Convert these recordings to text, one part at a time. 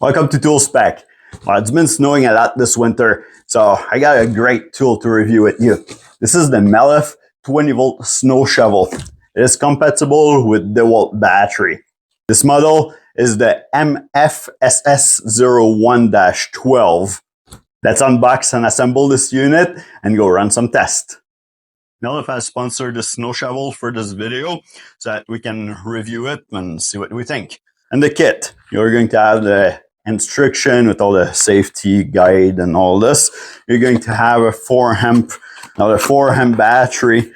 Welcome to Tool Spec. Well, it's been snowing a lot this winter, so I got a great tool to review with you. This is the MELLIF 20V snow shovel. It is compatible with DeWalt battery. This model is the MFSS01-12. Let's unbox and assemble this unit and go run some tests. MELLIF has sponsored the snow shovel for this video so that we can review it and see what we think. And the kit, you're going to have the instruction with all the safety guide and all this. You're going to have a 4-amp battery,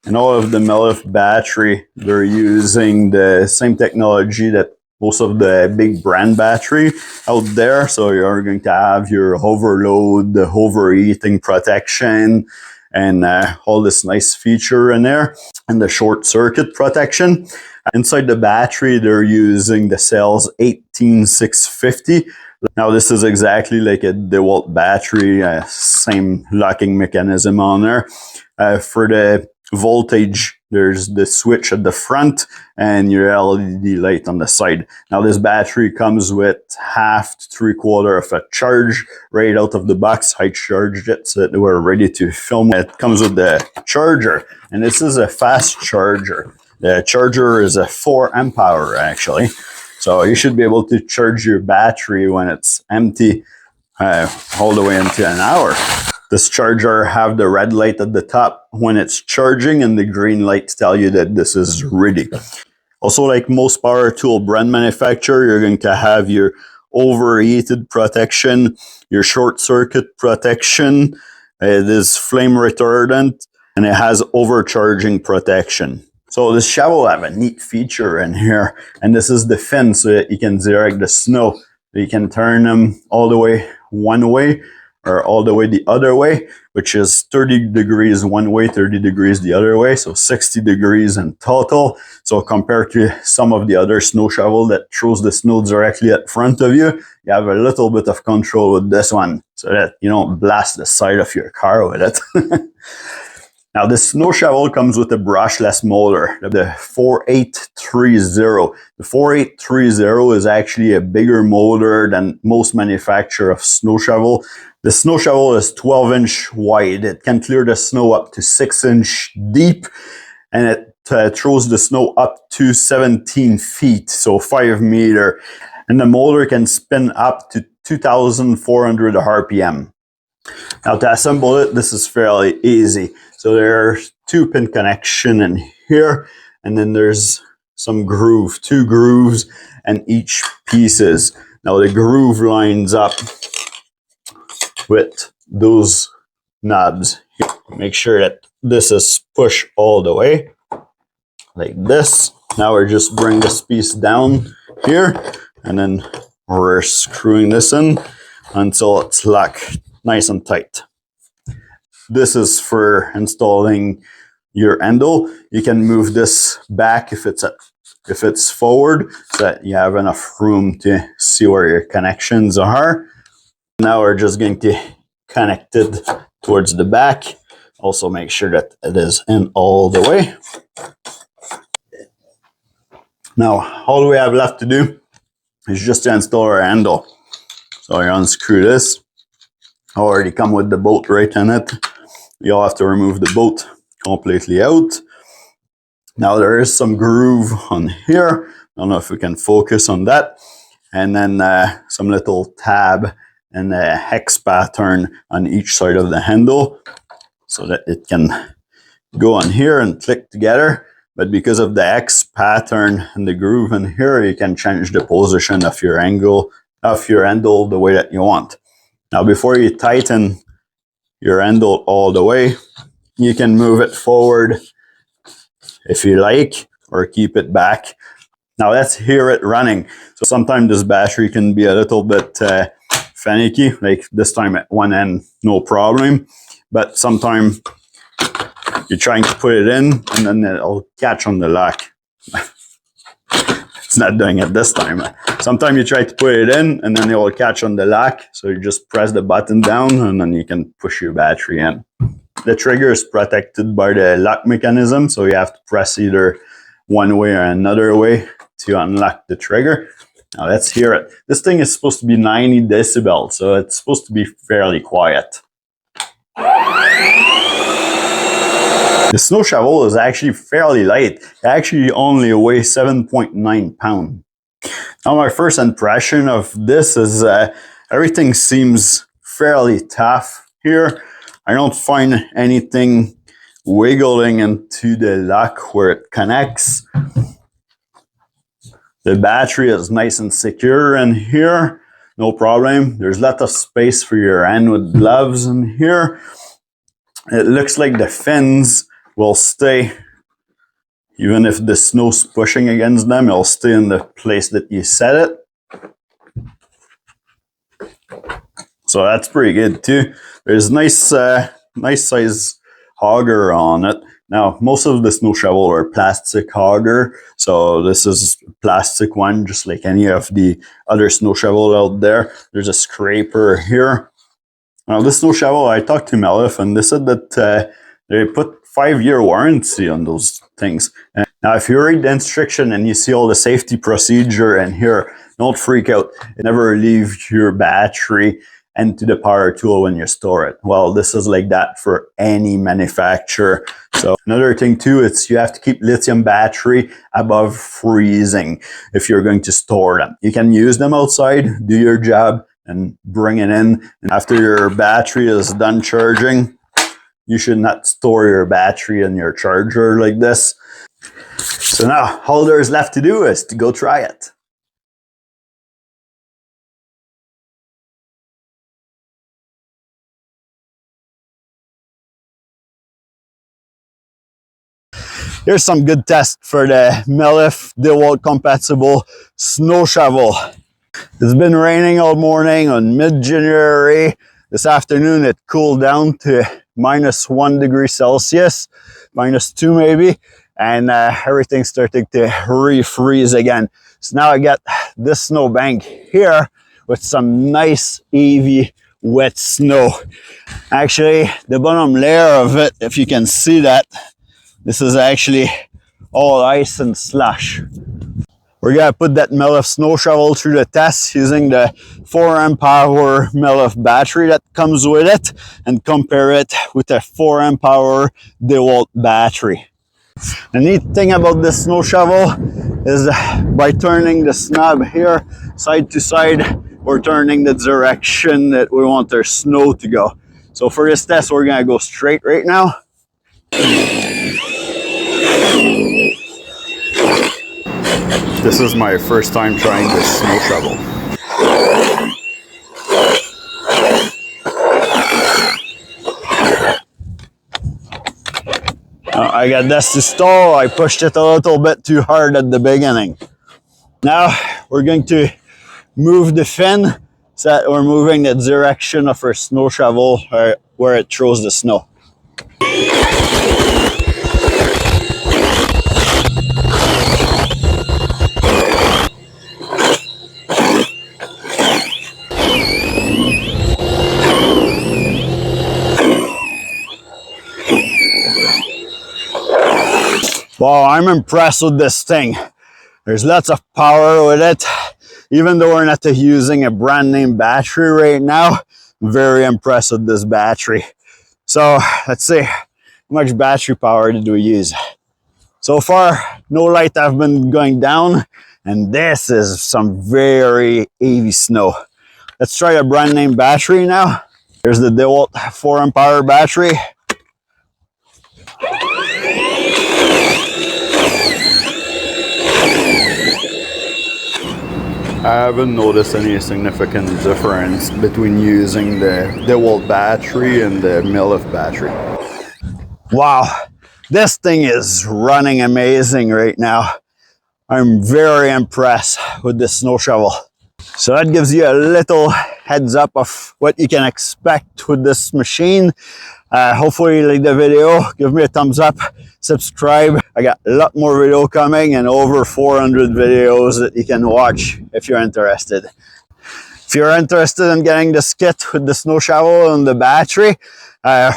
and all of the MELLIF battery, they're using the same technology that most of the big brand battery out there. So you're going to have your overload, the overheating protection, and all this nice feature in there, and the short circuit protection. Inside the battery, they're using the cells 18650. Now this is exactly like a DeWalt battery, same locking mechanism on there. For the voltage, there's the switch at the front and your LED light on the side. Now this battery comes with half to 3/4 of a charge right out of the box. I charged it so that we're ready to film. It comes with the charger, and this is a fast charger. The charger is a 4 amp hour actually. So you should be able to charge your battery when it's empty all the way into an hour. This charger have the red light at the top when it's charging, and the green lights tell you that this is ready. Also, like most power tool brand manufacturer, you're going to have your overheated protection, your short circuit protection. It is flame retardant, and it has overcharging protection. So this shovel have a neat feature in here, and this is the fin so that you can direct the snow. You can turn them all the way one way or all the way the other way, which is 30 degrees one way, 30 degrees the other way, so 60 degrees in total. So compared to some of the other snow shovel that throws the snow directly at front of you, you have a little bit of control with this one so that you don't blast the side of your car with it. Now, this snow shovel comes with a brushless motor, the 4830. The 4830 is actually a bigger motor than most manufacturers of snow shovel. The snow shovel is 12-inch wide. It can clear the snow up to 6-inch deep, and it throws the snow up to 17 feet, so 5 meters. And the motor can spin up to 2,400 RPM. Now, to assemble it, this is fairly easy. So there's 2-pin connection in here, and then there's some groove, 2 grooves and each pieces. Now the groove lines up with those knobs here. Make sure that this is pushed all the way, like this. Now we're just bring this piece down here, and then we're screwing this in until it's locked nice and tight. This is for installing your handle. You can move this back if it's forward, so that you have enough room to see where your connections are. Now we're just going to connect it towards the back. Also make sure that it is in all the way. Now all we have left to do is just to install our handle. So you unscrew this. I already come with the bolt right in it. You'll have to remove the bolt completely out. Now there is some groove on here. I don't know if we can focus on that. And then some little tab and a hex pattern on each side of the handle so that it can go on here and click together. But because of the X pattern and the groove in here, you can change the position of your handle the way that you want. Now before you tighten your handle all the way, you can move it forward if you like, or keep it back. Now let's hear it running. So sometimes this battery can be a little bit finicky, like this time at one end, no problem. But sometimes you're trying to put it in and then it'll catch on the lock. It's not doing it this time. Sometimes you try to put it in and then it will catch on the lock. So you just press the button down and then you can push your battery in. The trigger is protected by the lock mechanism. So you have to press either one way or another way to unlock the trigger. Now let's hear it. This thing is supposed to be 90 decibels, so it's supposed to be fairly quiet. The snow shovel is actually fairly light. It actually only weighs 7.9 pounds. Now my first impression of this is everything seems fairly tough here. I don't find anything wiggling into the lock where it connects. The battery is nice and secure in here, no problem. There's lots of space for your hand with gloves in here. It looks like the fins will stay, even if the snow's pushing against them, it'll stay in the place that you set it. So that's pretty good too. There's nice size auger on it. Now, most of the snow shovel are plastic auger, so this is a plastic one, just like any of the other snow shovel out there. There's a scraper here. Now, this snow shovel, I talked to MELLIF, and they said that they put 5-year warranty on those things. Now, if you read the instruction and you see all the safety procedure in here, don't freak out. Never leave your battery into the power tool when you store it. Well, this is like that for any manufacturer. So another thing too, it's you have to keep lithium battery above freezing if you're going to store them. You can use them outside, do your job, and bring it in. And after your battery is done charging, you should not store your battery in your charger like this. So now all there's left to do is to go try it. Here's some good tests for the MELLIF DeWalt compatible snow shovel. It's been raining all morning on mid-January. This afternoon it cooled down to -1 degree Celsius, -2 maybe, and everything's starting to refreeze again. So now I got this snow bank here with some nice, heavy, wet snow. Actually, the bottom layer of it, if you can see that, this is actually all ice and slush. We're gonna put that MELLIF snow shovel through the test using the 4 amp hour MELLIF battery that comes with it and compare it with a 4 amp hour DeWalt battery. The neat thing about this snow shovel is by turning the knob here side to side, we're turning the direction that we want our snow to go. So for this test, we're gonna go straight right now. This is my first time trying this snow shovel. I got this to stall. I pushed it a little bit too hard at the beginning. Now we're going to move the fin so that we're moving the direction of our snow shovel where it throws the snow. Wow, I'm impressed with this thing. There's lots of power with it. Even though we're not using a brand name battery right now, I'm very impressed with this battery. So let's see, how much battery power did we use? So far, no light have been going down, and this is some very heavy snow. Let's try a brand name battery now. Here's the DeWalt 4 amp hour battery. I haven't noticed any significant difference between using the DeWalt battery and the MELLIF battery. Wow, this thing is running amazing right now. I'm very impressed with this snow shovel. So that gives you a little heads up of what you can expect with this machine. Hopefully you like the video. Give me a thumbs up, subscribe. I got a lot more video coming and over 400 videos that you can watch if you're interested. If you're interested in getting this kit with the snow shovel and the battery,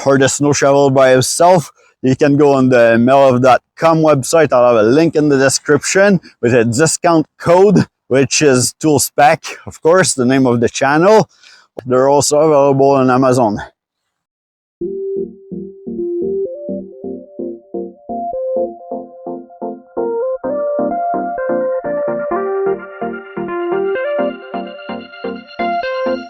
or the snow shovel by itself, you can go on the MELLIF.com website. I'll have a link in the description with a discount code which is Tool Spec, of course, the name of the channel. They're also available on Amazon.